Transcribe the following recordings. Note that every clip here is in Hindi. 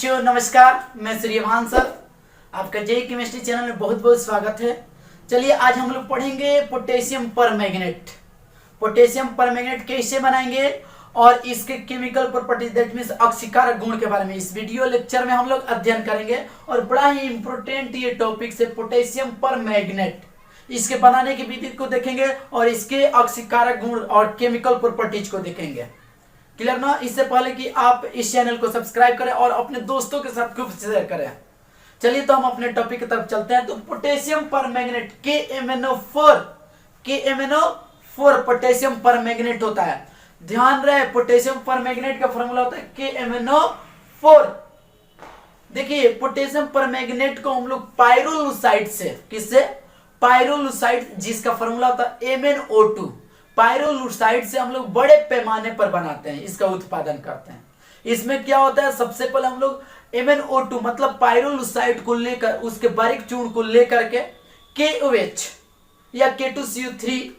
बच्चों नमस्कार, मैं सूर्यभान सर, आपका जेई केमिस्ट्री चैनल में बहुत बहुत स्वागत है। चलिए आज हम लोग पढ़ेंगे पोटेशियम परमैंगनेट। पोटेशियम परमैंगनेट कैसे बनाएंगे और इसके केमिकल प्रॉपर्टीज दैट मींस अक्सीकारक गुण के बारे में इस वीडियो लेक्चर में हम लोग अध्ययन करेंगे। और बड़ा ही इंपॉर्टेंट ये टॉपिक है पोटेशियम परमैंगनेट। इसके बनाने की विधि को देखेंगे और इसके अक्सीकारक गुण और केमिकल प्रॉपर्टीज को देखेंगे। क्लियर ना? इससे पहले कि आप इस चैनल को सब्सक्राइब करें और अपने दोस्तों के साथ खूब शेयर करें। चलिए तो हम अपने टॉपिक की तरफ चलते हैं। तो potassium permanganate KMnO4 potassium permanganate होता है। ध्यान रहे पोटेशियम परमैंगनेट का फॉर्मूला होता है KMnO4। देखिए पोटेशियम परमैंगनेट को हम लोग पाइरोलुसाइड से, किससे? पाइरोलुसाइड, जिसका फॉर्मूला होता है MnO2। पाइरोलुसाइड से हम लोग बड़े पैमाने पर बनाते हैं, इसका उत्पादन करते हैं। इसमें क्या होता है, सबसे पहले हम लोग MnO2 मतलब पाइरोलुसाइड को लेकर उसके बारीक चूर्ण को लेकर के KOH या K2CO3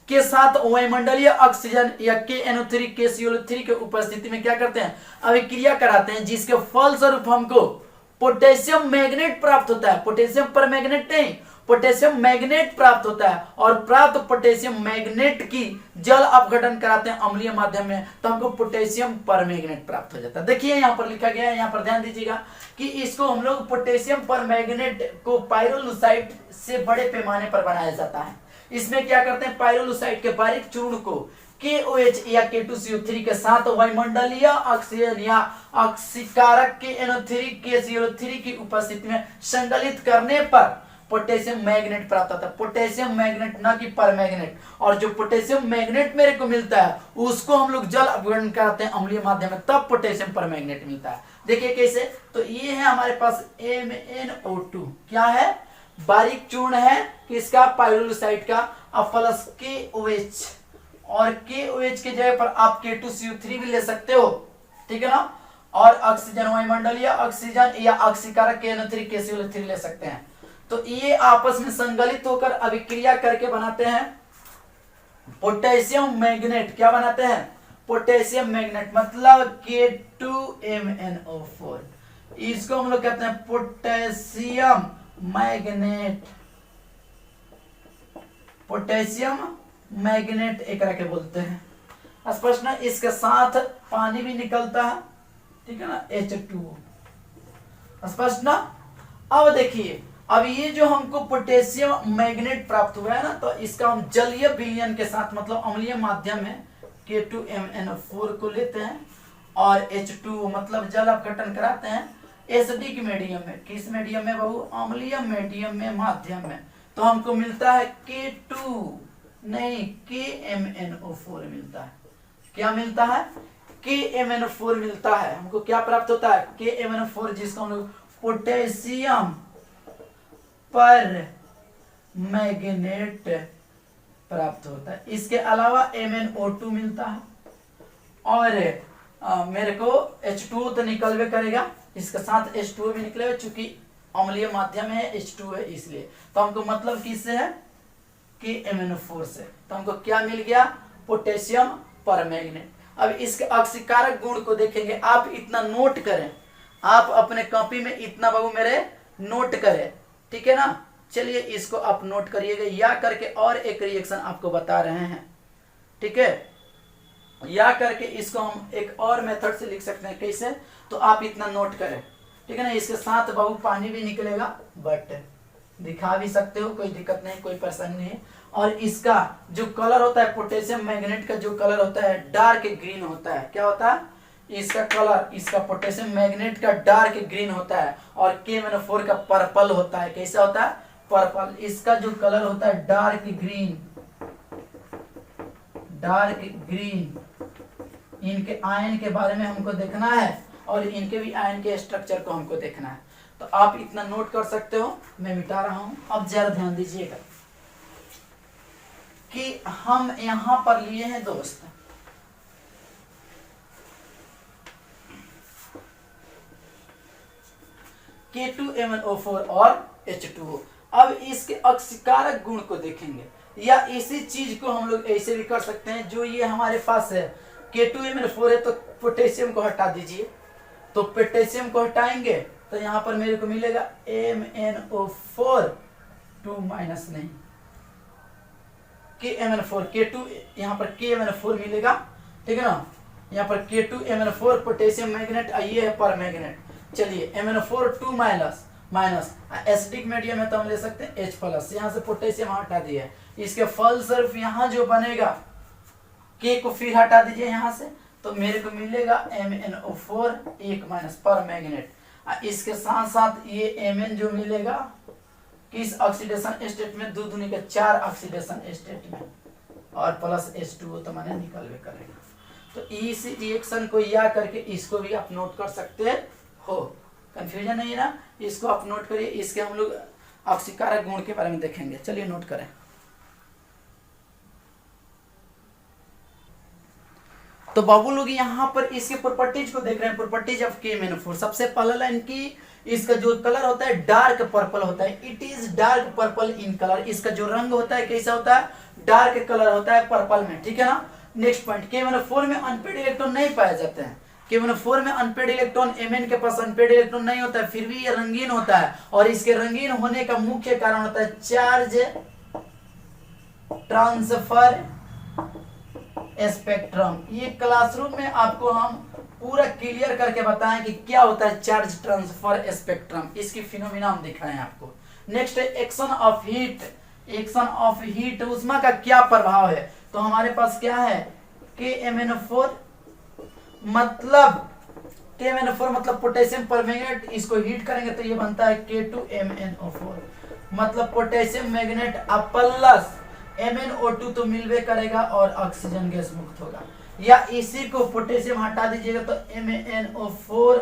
के साथ वायुमंडलीय ऑक्सीजन या KNO3 KCl3 के उपस्थिति में क्या करते हैं, अभिक्रिया कराते हैं, जिसके फलस्वरूप हमको पोटेशियम मैग्नेट प्राप्त होता है। पोटेशियम परमैंगनेट नहीं, पोटेशियम मैग्नेट प्राप्त होता है। और प्राप्त पोटेशियम मैग्नेट की जल अपघटन कराते हैं अम्लीय माध्यम में, तो हमको पोटेशियम परमैंगनेट प्राप्त हो जाता है। देखिए यहाँ पर लिखा गया है, यहाँ पर ध्यान दीजिएगा कि इसको हम लोग पोटेशियम परमैंगनेट को पाइरोलुसाइड से बड़े पैमाने पर बनाया जाता है। इसमें क्या करते हैं, पाइरोलुसाइड के बारीक चूर्ण को KOH या K2CO3 के साथ वायुमंडलीय ऑक्सीजन या ऑक्सीकारक KNO3 KCl3 की उपस्थिति में संकलित करने पर पोटेशियम मैग्नेट प्राप्त होता है। पोटेशियम मैग्नेट, ना कि परमैंगनेट। और जो पोटेशियम मैग्नेट मेरे को मिलता है उसको हम लोग जल अपघटन कराते हैं अम्लीय माध्यम में, तब पोटेशियम परमैंगनेट मिलता है। देखिए कैसे, तो ये है हमारे पास MnO2, क्या है, बारीक चूर्ण है किसका, पाइरोलुसाइड का, और प्लस KOH, और KOH के जगह पर आप K2CO3 भी ले सकते हो, ठीक है ना। और ऑक्सीजन, वायुमंडलीय ऑक्सीजन या ऑक्सीकारक KNO3 KCl3 ले सकते हैं। तो ये आपस में संगलित होकर अभिक्रिया करके बनाते हैं पोटेशियम मैग्नेट। क्या बनाते हैं, पोटेशियम मैग्नेट, मतलब K2MnO4। इसको हम लोग कहते हैं पोटेशियम मैग्नेट। पोटेशियम मैग्नेट एक रखे बोलते हैं। स्पष्ट ना? इसके साथ पानी भी निकलता है, ठीक है ना, H2O। स्पष्ट ना? अब देखिए, अब ये जो हमको पोटेशियम मैग्नेट प्राप्त हुआ है ना, तो इसका हम जलीय विलयन के साथ मतलब अम्लीय माध्यम में K2MnO4 को लेते हैं और H2O मतलब जल अपघटन कराते हैं एसिडिक मीडियम में। किस मीडियम में बहु? अम्लीय मीडियम में, माध्यम में। तो हमको मिलता है KMnO4 मिलता है। क्या मिलता है? KMnO4 मिलता है। हमको क्या प्राप्त होता है, KMnO4, जिसको हम लोग पोटेशियम पर मैग्नेट प्राप्त होता है। इसके अलावा MnO2 मिलता है और मेरे को H2O तो निकलवे करेगा, इसके साथ H2O भी निकलेगा, चूंकि अम्लीय माध्यम है, H2O है, इसलिए। तो हमको मतलब किससे है, KMnO4 से। तो हमको क्या मिल गया, पोटेशियम परमैंगनेट। अब इसके अक्सीकारक गुण को देखेंगे। आप इतना नोट करें, आप अपने कॉपी में इतना बाबू मेरे नोट करें, ठीक है ना। चलिए इसको आप नोट करिएगा, या करके और एक रिएक्शन आपको बता रहे हैं, ठीक है। या करके इसको हम एक और मेथड से लिख सकते हैं। कैसे? तो आप इतना नोट करें, ठीक है ना। इसके साथ बाबू पानी भी निकलेगा, बट दिखा भी सकते हो, कोई दिक्कत नहीं, कोई परेशानी नहीं। और इसका जो कलर होता है, पोटेशियम मैग्नेट का जो कलर होता है डार्क ग्रीन होता है। क्या होता है इसका कलर? इसका पोटेशियम मैग्नेट का डार्क ग्रीन होता है और KMnO4 का पर्पल होता है। कैसा होता है? पर्पल। इसका जो कलर होता है डार्क ग्रीन, डार्क ग्रीन। इनके आयन के बारे में हमको देखना है और इनके भी आयन के स्ट्रक्चर को हमको देखना है। तो आप इतना नोट कर सकते हो, मैं मिटा रहा हूं। अब जरा ध्यान दीजिएगा कि हम यहां पर लिए हैं दोस्त K2MnO4 और H2O। अब इसके अक्सीकारक गुण को देखेंगे, या इसी चीज को हम लोग ऐसे भी कर सकते हैं। जो ये हमारे पास है K2MnO4 है, तो पोटेशियम को हटा दीजिए, तो पोटेशियम को हटाएंगे तो यहाँ पर मेरे को मिलेगा MnO4 2 माइनस नहीं KMnO4 K2 यहाँ पर KMnO4 मिलेगा, ठीक है ना। यहाँ पर K2MnO4 पोटेशियम मैग्नेट, ये है पर मैग्नेट। चलिए MnO4 2 minus minus acidic medium है तो हम ले सकते हैं H प्लस। यहाँ से पोटेशियम हटा दिया, इसके फलस्वरूप यहाँ जो बनेगा K को फिर हटा दीजिए यहाँ से, तो मेरे को मिलेगा MnO4 1 माइनस पर मैग्नेट। इसके साथ साथ ये Mn जो मिलेगा किस ऑक्सीडेशन स्टेट में, 2 दूनी के 4 ऑक्सीडेशन स्टेट में, और प्लस H2O तो मैंने निकलवे करेगा। तो इस रिएक्शन को या करके इसको भी आप नोट कर सकते हो, कंफ्यूजन नहीं है ना। इसको आप नोट करिए, इसके हम लोग ऑक्सीकारक गुण के बारे में देखेंगे। चलिए नोट करें। तो बाबू लोग यहाँ पर इसके प्रॉपर्टीज को देख रहे हैं, प्रॉपर्टीज ऑफ KMnO4। सबसे पहला लाइन की इसका जो कलर होता है डार्क पर्पल होता है, it is dark purple in colour. इसका जो रंग होता है कैसा होता है, डार्क कलर होता है पर्पल में, ठीक है ना। नेक्स्ट पॉइंट, KMnO4 में अनपेड इलेक्ट्रॉन नहीं पाए जाते हैं। KMnO4 में अनपेड इलेक्ट्रॉन, Mn के पास अनपेड इलेक्ट्रॉन नहीं होता है, फिर भी ये रंगीन होता है। और इसके रंगीन होने का मुख्य कारण होता है चार्ज ट्रांसफर स्पेक्ट्रम। ये क्लासरूम में आपको हम पूरा क्लियर करके बताएं कि क्या होता है चार्ज ट्रांसफर स्पेक्ट्रम, इसकी फिनोमिना हम दिखाएं आपको। नेक्स्ट है action of heat. Action of heat, उष्मा का क्या प्रभाव है। तो हमारे पास क्या है KMnO4 मतलब पोटेशियम परमैंगनेट, इसको हीट करेंगे तो ये बनता है K2MnO4 मतलब पोटेशियम मैग्नेट प्लस MnO2 तो मिलवे करेगा और ऑक्सीजन गैस मुक्त होगा। या इसी को पोटेशियम हटा दीजिएगा तो MnO4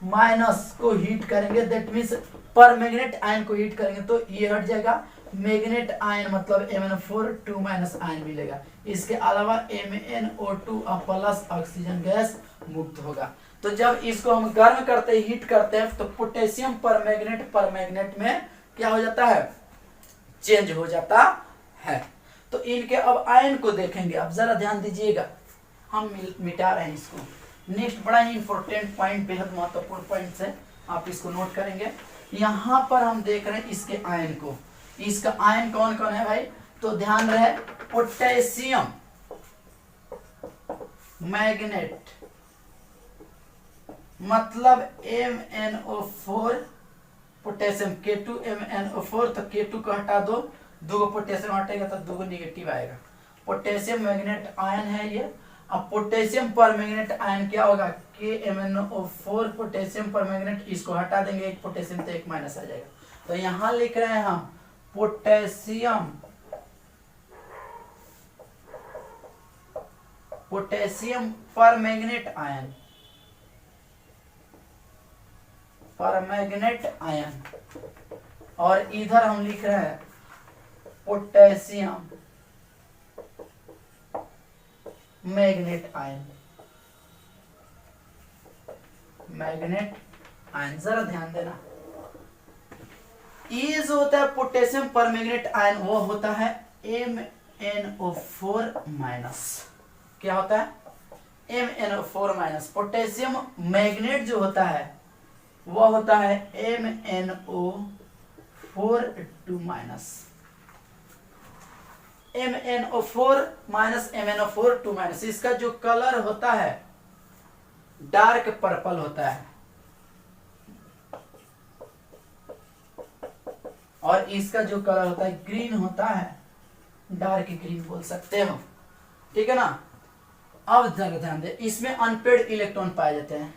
माइनस को हीट करेंगे, दैट मीन्स पर मैग्नेट आयन को हीट करेंगे तो ये हट जाएगा, मैग्नेट आयन मतलब MnO4 2 माइनस आयन मिलेगा। इसके अलावा MnO2 प्लस ऑक्सीजन गैस मुक्त होगा। तो जब इसको हम गर्म करते हैं, हीट करते हैं, तो पोटेशियम पर मैग्नेट में क्या हो जाता है, चेंज हो जाता है। तो इनके अब आयन को देखेंगे, अब जरा ध्यान दीजिएगा, हम मिटा रहे हैं इसको। नेक्स्ट बड़ा ही इंपॉर्टेंट पॉइंट, बेहद महत्वपूर्ण पॉइंट है, आप इसको नोट करेंगे। यहाँ पर हम देख रहे हैं इसके आयन को, इसका आयन कौन कौन है भाई, तो ध्यान रहे पोटेशियम मैग्नेट मतलब MnO4 पोटेशियम K2MnO4, तो K2 को हटा दो, 2 पोटेशियम हटेगा तो 2 निगेटिव आएगा। पोटेशियम मैग्नेट आयन है ये। अब पोटेशियम पर मैग्नेट आयन क्या होगा, KMnO4 पोटेशियम पर मैग्नेट, इसको हटा देंगे, एक पोटेशियम तो एक माइनस आ जाएगा। तो यहां लिख रहे हैं हम पोटेशियम पर मैग्नेट आयन, और इधर हम लिख रहे हैं पोटेशियम मैग्नेट आयन। जरा ध्यान देना, ये जो होता है पोटेशियम पर मैग्नेट आयन वो होता है MnO4 माइनस। क्या होता है, MnO4 माइनस। पोटेशियम मैग्नेट जो होता है वो होता है MnO4 2 minus. MnO4 minus MnO4 2 minus. इसका जो कलर होता है डार्क पर्पल होता है, और इसका जो कलर होता है ग्रीन होता है, डार्क ग्रीन बोल सकते हो, ठीक है ना। अब जरा ध्यान दे, इसमें अनपेड इलेक्ट्रॉन पाए जाते हैं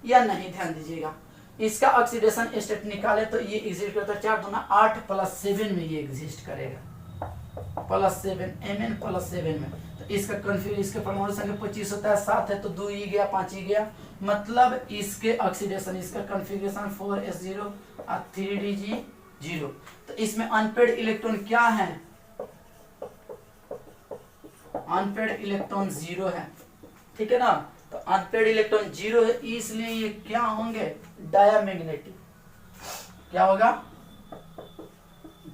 या नहीं, ध्यान दीजिएगा। इसका ऑक्सीडेशन स्टेट निकाले तो ये एग्जिस्ट करता है 4 दूना 8 प्लस 7 में ये एग्जिस्ट करेगा, +7 Mn +7 में। तो इसका कन्फ्यूज, इसके परमाणु संख्या 25 होता है, 7 है तो 2 ही गया, 5 ही गया, मतलब इसके ऑक्सीडेशन, इसका कॉन्फ़िगरेशन 4s0 और 3dg0। तो इसमें अनपेड इलेक्ट्रॉन क्या है, अनपेड इलेक्ट्रॉन 0 है, ठीक है ना। तो अनपेड इलेक्ट्रॉन 0 है, इसलिए ये क्या होंगे, डायामैग्नेटिक। क्या होगा,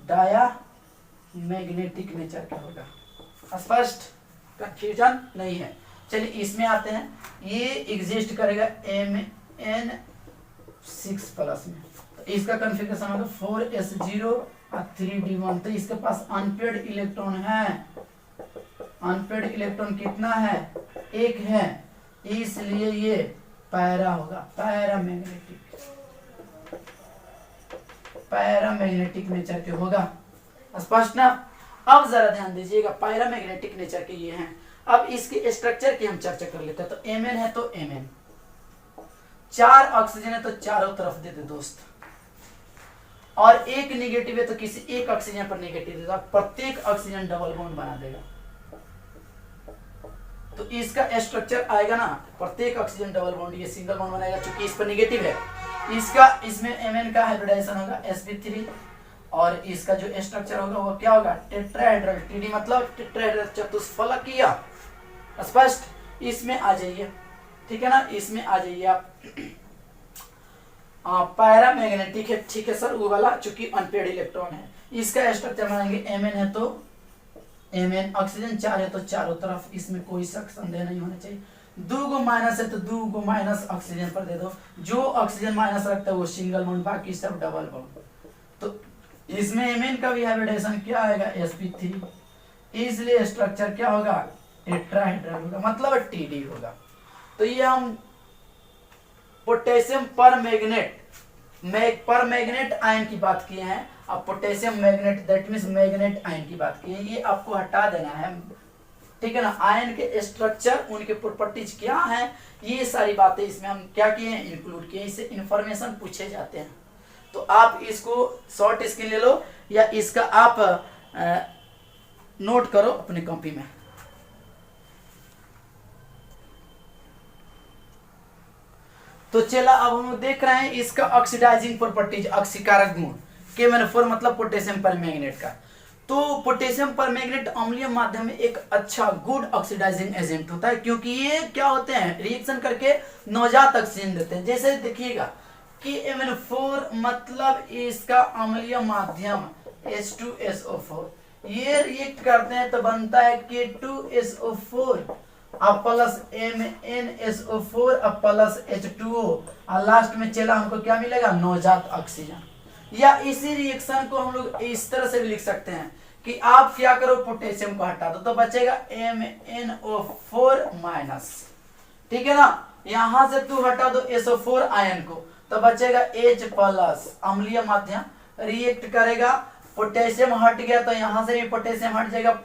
डायामैग्नेटिक नेचर का होगा। स्पष्ट, कंफ्यूजन नहीं है। चलिए इसमें आते हैं, ये एग्जिस्ट करेगा Mn6 प्लस में। तो इसका कॉन्फ़िगरेशन होगा 4s0 और 3d1। तो इसके पास अनपेड इलेक्ट्रॉन है, अनपेड इलेक्ट्रॉन कितना है, 1 है, इसलिए ये पैरा होगा, पैरामैग्नेटिक नेचर के होगा। स्पष्ट ना? अब जरा ध्यान दीजिएगा, पैरामैग्नेटिक नेचर के ये हैं। अब इसके स्ट्रक्चर की हम चर्चा कर लेते हैं। तो Mn है तो Mn, 4 ऑक्सीजन है तो चारों तरफ दे दे दोस्त, और 1 निगेटिव है तो किसी एक ऑक्सीजन पर निगेटिव दे दो, प्रत्येक ऑक्सीजन डबल बॉन्ड बना देगा। तो इसका स्ट्रक्चर आएगा ना, प्रत्येक ऑक्सीजन डबल बॉन्ड, ये सिंगल बॉन्ड बनाएगा क्योंकि इस पर निगेटिव है। इसका इसमें Mn का हाइब्रिडाइजेशन होगा sp3, और इसका जो स्ट्रक्चर होगा वो क्या होगा, टेट्राहेड्रल, TD मतलब टेट्राहेड्रल चतुष्फलकीय। स्पष्ट? इसमें आ जाइए, ठीक है ना, इसमें आ जाइए आप। पैरामैग्नेटिक है, ठीक है सर, वो वाला चूंकि अनपेड इलेक्ट्रॉन है। इसका स्ट्रक्चर बनाएंगे, Mn है तो Mn, ऑक्सीजन 4 है तो चारों तरफ, इसमें कोई शक संदेह नहीं होना चाहिए। 2 गो माइनस है तो 2 गो माइनस ऑक्सीजन पर दे दो, जो ऑक्सीजन माइनस रखता है वो सिंगल बॉन्ड, बाकी सब डबल बॉन्ड। तो इसमें Mn का भी हाइब्रिडेशन क्या आएगा, sp3, इसलिए स्ट्रक्चर क्या होगा, टेट्राहेड्रल होगा, मतलब TD होगा। तो ये हम पोटेशियम परमैग्नेट आयन की बात किए हैं। अब potassium magnet, that means manganate ion की बात की है, ये आपको हटा देना है, ठीक है ना। आयन के स्ट्रक्चर, उनके प्रॉपर्टीज क्या हैं, ये सारी बातें इसमें हम क्या किए हैं, इंक्लूड किए। इससे इंफॉर्मेशन पूछे जाते हैं, तो आप इसको शॉर्ट स्क्रीन ले लो या इसका आप नोट करो अपने कॉपी में। तो चला, अब हम देख रहे हैं इसका ऑक्सीडाइजिंग प्रॉपर्टीज, ऑक्सीकारक गुण, K-4 मतलब पोटेशियम परमैंगनेट का। तो पोटेशियम परमैंगनेट अम्लीय माध्यम में एक अच्छा गुड ऑक्सीडाइजिंग एजेंट होता है, क्योंकि ये क्या होते हैं, रिएक्शन करके नवजात ऑक्सीजन देते हैं। जैसे देखिएगा K-4 मतलब इसका अम्लीय माध्यम H2SO4, ये रिएक्ट करते हैं तो बनता है K2SO4 अब प्लस MnSO4 अब प्लस H2O, और लास्ट में चला हमको क्या मिलेगा, नवजात ऑक्सीजन। या इसी रिएक्शन को हम लोग इस तरह से भी लिख सकते हैं कि आप क्या करो, पोटेशियम को हटा दो तो बचेगा MnO4 माइनस, ठीक है ना। यहां से तू हटा दो SO4 आयन को तो बचेगा H प्लस, अम्लीय माध्यम रिएक्ट करेगा, पोटेशियम हट गया तो यहां से भी पोटेशियम हट जाएगा,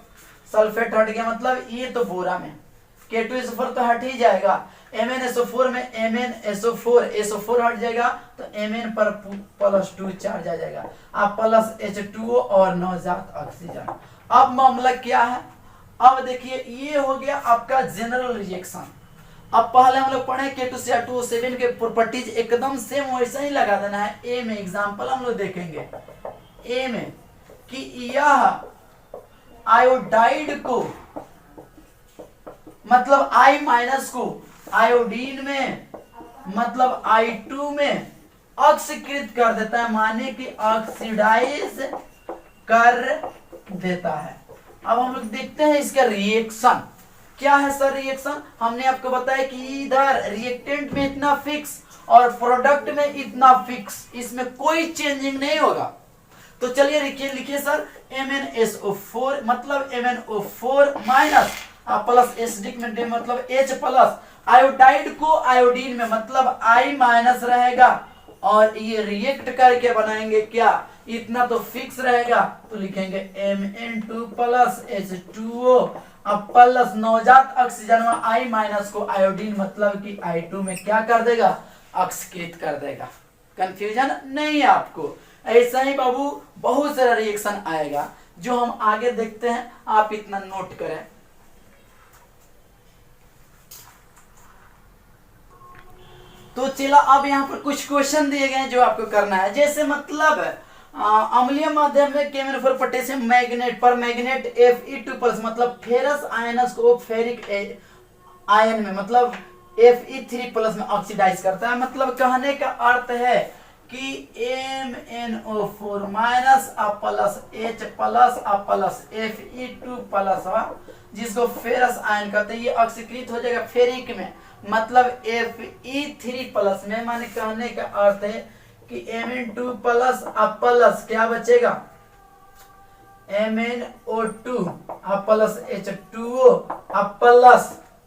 सल्फेट हट गया, मतलब ये तो बोरा में K2SO4 तो हट ही जाएगा, MnSO4 में SO4 हट जाएगा तो Mn पर +2 चार्ज आ जाएगा, अब प्लस H2O और नवजात ऑक्सीजन। अब मामला क्या है, अब देखिए ये हो गया आपका जनरल रिएक्शन। अब पहले हम लोग पढ़े K2Cr2O7 के प्रॉपर्टीज एकदम सेम वैसा ही लगा देना है। ए में एग्जांपल हम लोग देखेंगे, ए में कि यह आयोडाइड को मतलब I- को आयोडीन में मतलब I2 में ऑक्सीकृत कर देता है, माने कि ऑक्सीडाइज कर देता है। अब हम लोग देखते हैं इसका रिएक्शन क्या है। सर रिएक्शन हमने आपको बताया कि इधर रिएक्टेंट में इतना फिक्स और प्रोडक्ट में इतना फिक्स, इसमें कोई चेंजिंग नहीं होगा। तो चलिए लिखिए सर, MnSO4 मतलब MnO4 माइनस प्लस एसिडिक में मतलब H प्लस, आयोडाइड को आयोडीन में मतलब I माइनस रहेगा, और ये रिएक्ट करके बनाएंगे क्या, इतना तो फिक्स रहेगा तो लिखेंगे Mn2 प्लस H2O अब प्लस नवजात ऑक्सीजन में I माइनस को आयोडीन मतलब कि I2 में क्या कर देगा, ऑक्सीकृत कर देगा। कंफ्यूजन नहीं है आपको। ऐसा ही बाबू बहुत सारा रिएक्शन आएगा जो हम आगे देखते हैं, आप इतना नोट करें। तो चला, अब यहाँ पर कुछ क्वेश्चन दिए गए हैं जो आपको करना है। जैसे मतलब अम्लीय माध्यम में K-4 पोटेशियम मैग्नेट पर मैग्नेट Fe2+ मतलब फेरस आयनस को फेरिक आयन में मतलब Fe3+ में ऑक्सीडाइज करता है। मतलब कहने का अर्थ है कि MnO4 minus plus H plus plus Fe2+ जिसको फेरस आयन कहते हैं, ये ऑक्सीकृत हो जाएगा फेरिक में, मतलब Fe3+ में। माने कहने का अर्थ है कि Mn2 प्लस अब प्लस क्या बचेगा, MnO2 अब प्लस H2O अब प्लस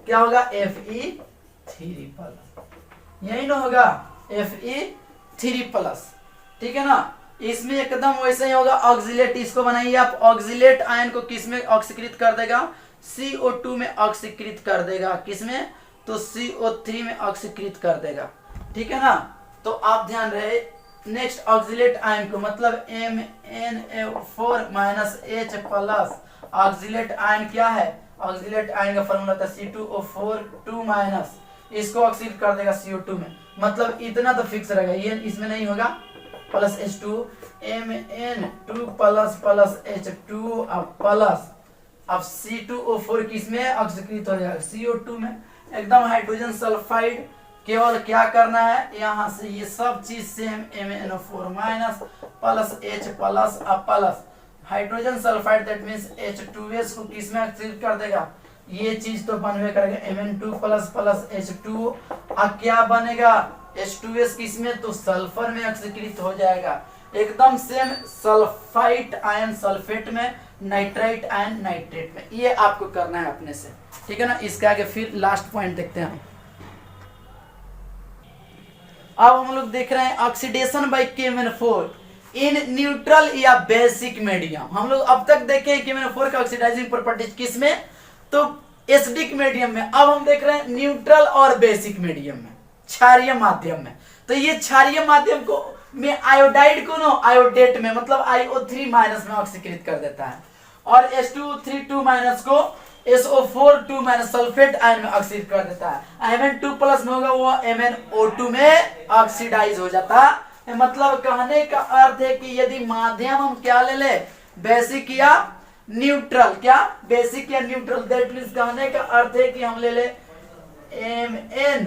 क्या होगा, Fe3+, यही ना होगा Fe3+, ठीक है ना। इसमें एकदम वैसे ही होगा ऑक्सीलेट, इसको बनाइए आप, ऑक्सीलेट आयन को किस में ऑक्सीकृत कर देगा, CO2 में ऑक्सीकृत कर देगा, किसमें, तो CO3 में ऑक्सीकृत कर देगा, ठीक है ना। तो आप ध्यान रहे, नेक्स्ट ऑक्सीलेट आयन को मतलब MnO4 H+, ऑक्सीलेट आयन क्या है, ऑक्सीलेट आयन का फॉर्मूला था C2O4 2-, इसको ऑक्सीकृत कर देगा CO2 में, मतलब इतना तो फिक्स रहेगा, ये इसमें नहीं होगा, plus H2 Mn2 plus H2 अब प्लस अब C2O4 किसमें ऑक्सीकृत हो जाएगा, CO2 में, एकदम हाइड्रोजन सल्फाइड। केवल क्या करना है, यहाँ से ये सब चीज सेम MnO4- प्लस H+ अब plus hydrogen sulphide, that means H2S को किसमें ऑक्सीकृत कर देगा, ये चीज तो बनवे करेगा Mn2 प्लस H2, अब क्या बनेगा, H2S किसमें, तो सल्फर में ऑक्सीकृत हो जाएगा, एकदम सेम सल्फाइट आयन सल्फेट में, नाइट्राइट आयन नाइट्रेट में। ये आपको करना है अपने से, ठीक है ना। इसके आगे फिर लास्ट पॉइंट देखते हैं। अब हम लोग देख रहे हैं oxidation by KMnO4 in neutral या बेसिक मीडियम। हम लोग अब तक देखे KMnO4 का ऑक्सीडाइजिंग प्रॉपर्टीज किसमें, तो एसिडिक मीडियम में। अब हम देख रहे हैं न्यूट्रल और बेसिक मीडियम में, क्षारीय माध्यम में। तो ये क्षारीय माध्यम को में आयोडाइड को ना आयोडेट में मतलब IO3- में ऑक्सीकृत कर देता है, और H2O3 को SO4 सल्फेट आयन में ऑक्सीकृत कर देता है। Mn2+ में होगा वो MnO2 में ऑक्सीडाइज हो जाता है। मतलब कहने का अर्थ है कि यदि माध्यम हम क्या ले ले, बेसिक या न्यूट्रल, क्या बेसिक या न्यूट्रल, दैट मींस कहने का अर्थ है कि हम ले ले Mn,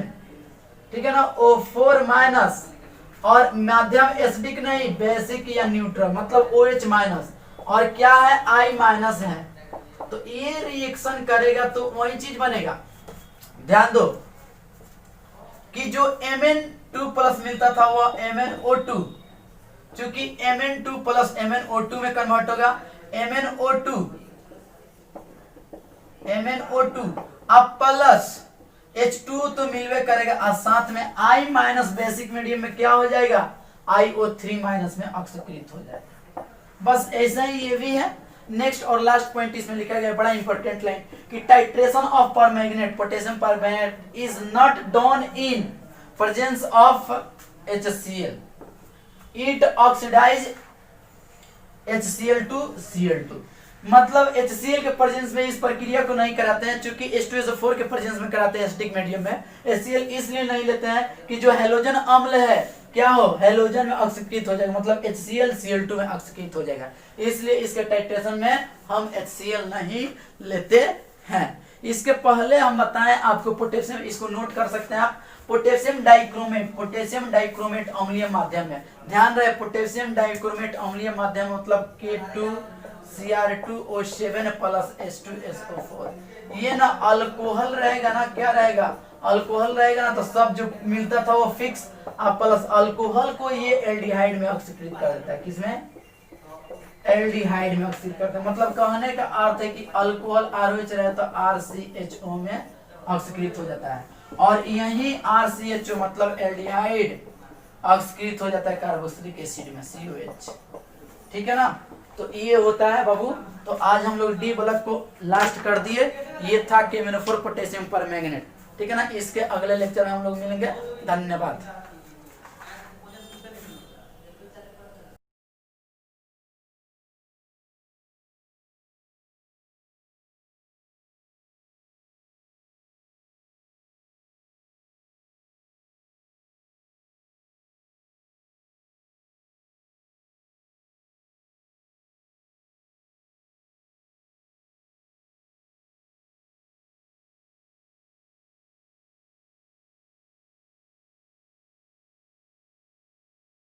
ठीक है ना, O4- और माध्यम एसिडिक नहीं, बेसिक या न्यूट्रल मतलब OH- और क्या है I- है, तो ये रिएक्शन करेगा तो वही चीज बनेगा। ध्यान दो कि जो Mn2+ मिलता था वो MnO2, चूंकि Mn2+ MnO2 में कन्वर्ट होगा, MnO2 अब प्लस H2 तो मिलवे करेगा, और साथ में I- बेसिक मीडियम में क्या हो जाएगा, IO3- में ऑक्सीकृत हो जाएगा। बस ऐसा ही ये भी है। नेक्स्ट और लास्ट पॉइंट इसमें लिखा गया बड़ा इंपॉर्टेंट लाइन कि titration of permanganate, potassium permanganate is not done in presence of HCl, it oxidise HCl to Cl2। मतलब HCl के प्रेजेंस में इस प्रक्रिया को नहीं कराते हैं, क्योंकि H2SO4 के प्रेजेंस में कराते हैं एसिडिक मीडियम में। HCl इसलिए नहीं लेते हैं कि जो हैलोजन अम्ल है क्या हो, हैलोजन में ऑक्सीकृत हो जाएगा, मतलब HCl Cl2 में ऑक्सीकृत हो जाएगा, इसलिए इसके टाइट्रेशन में हम HCl नहीं लेते हैं। इसके पहले हम बताएं आपको पोटेशियम, इसको नोट कर सकते हैं आप, पोटेशियम डाइक्रोमेट अम्लीय माध्यम में। ध्यान रहे पोटेशियम डाइक्रोमेट अम्लीय माध्यम मतलब K2Cr2O7 प्लस H2SO4। ये ना अल्कोहल रहेगा ना, क्या रहेगा, अल्कोहल रहेगा ना, तो सब जो मिलता था वो फिक्स, प्लस अल्कोहल को ये एल्डिहाइड में ऑक्सीकृत कर देता है, किसमें, एल्डिहाइड में ऑक्सीकृत करता है। मतलब कहने का अर्थ है कि अल्कोहल ROH रहे तो RCHO में ऑक्सीकृत हो जाता है, और यही RCHO मतलब एल्डिहाइड ऑक्सीकृत हो जाता है कार्बोक्सिलिक एसिड में COH, ठीक है ना। तो ये होता है बाबू। तो आज हम लोग डी ब्लॉक को लास्ट कर दिए, ये था KMnO4 पोटेशियम परमैंगनेट, ठीक है ना। इसके अगले लेक्चर में हम लोग मिलेंगे। धन्यवाद।